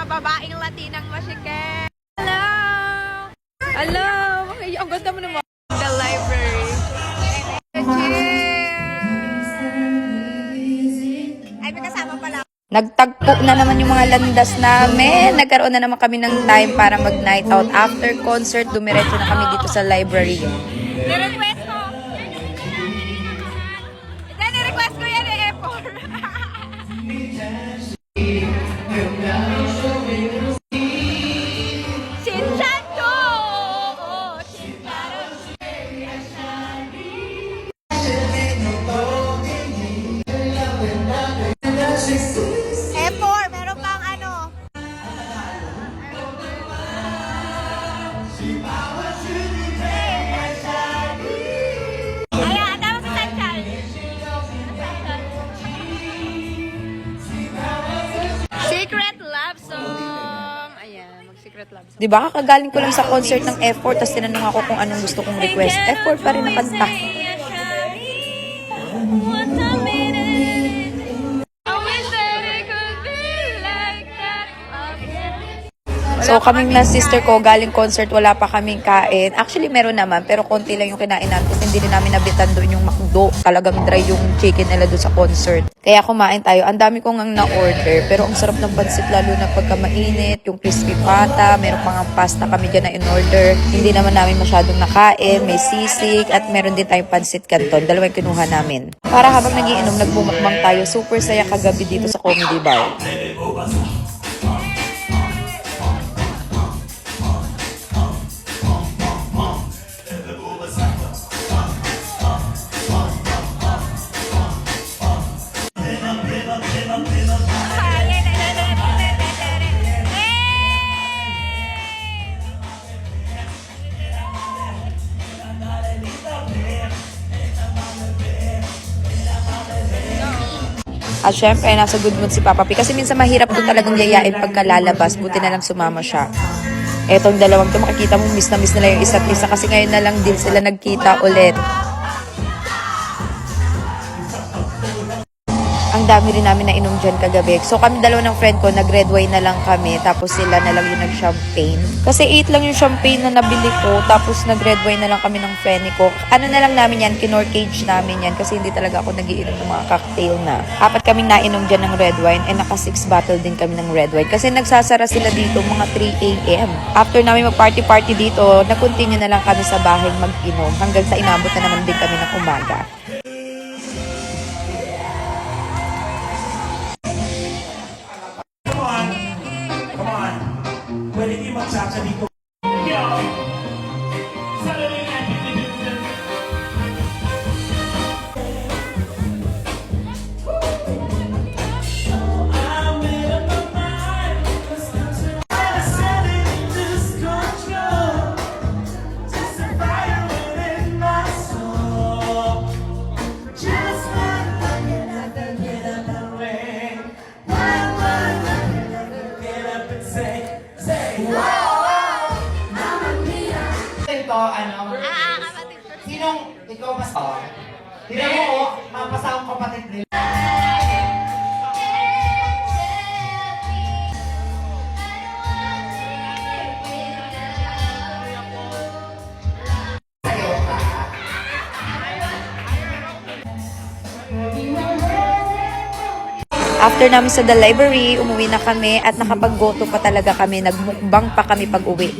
babaeng Latinang masikip. Hello! Hello! Ang ganda mo naman. The library. Cheers! Ay, may kasama pala. Nagtagpo na naman yung mga landas namin. Nagkaroon na naman kami ng time para mag-night out. After concert, dumiretso na kami dito sa library. Nirequest ko. Nirequest ko yan eh, Epor. Chinchando! Epor, meron pang ano? Ayan, tama si Sanchal. Secret love song. Ayan, mag-secret love song. Diba, kakagaling ko lang sa concert ng F4, tapos tinanong ako kung anong gusto kong request. F4 pa rin na kanta. So, kaming na sister ko, galing concert, wala pa kaming kain. Actually, meron naman, pero konti lang yung kinain namin kasi hindi rin namin nabitan doon yung McDo. Talagang dry yung chicken nila doon sa concert. Kaya kumain tayo. Ang dami kong ang na-order, pero ang sarap ng pansit lalo na pagka mainit, yung crispy pata, meron pang ang pasta kami dyan na in-order. Hindi naman namin masyadong nakain, may sisig, at meron din tayong pansit canton. Dalawa yung kinuha namin. Para habang nagiinom, nagbumukbang tayo. Super saya kagabi dito sa Comedy Bar. At syempre, nasa good mood si Papa P. Kasi minsan mahirap ko talagang yayain pagkalalabas. Buti na lang sumama siya. Etong dalawang to, makikita mo, miss na miss nila yung isa't isa. Kasi ngayon na lang din sila nagkita ulit. Ang dami rin namin na inom dyan kagabi. So kami dalawa ng friend ko, nag-red wine na lang kami. Tapos sila na lang yung nag-champagne. Kasi 8 lang yung champagne na nabili ko. Tapos nag-red wine na lang kami ng friend ko. Ano na lang namin yan, kinorcage namin yan. Kasi hindi talaga ako nagiinom ng mga cocktail na. 4 kaming nainom dyan ng red wine. And naka 6 bottle din kami ng red wine. Kasi nagsasara sila dito mga 3 a.m. After namin mag-party-party dito, nag-continue na lang kami sa bahay mag-inom. Hanggang sa inabot na naman din kami ng umaga. Pwede kayo magsacha dito. Yo! Saturday night, sinong ikaw mas tira mo o mapasa akong kapatid nila. After namin sa The Library, umuwi na kami at nakapag-goto pa talaga kami. Nagmukbang pa kami pag-uwi.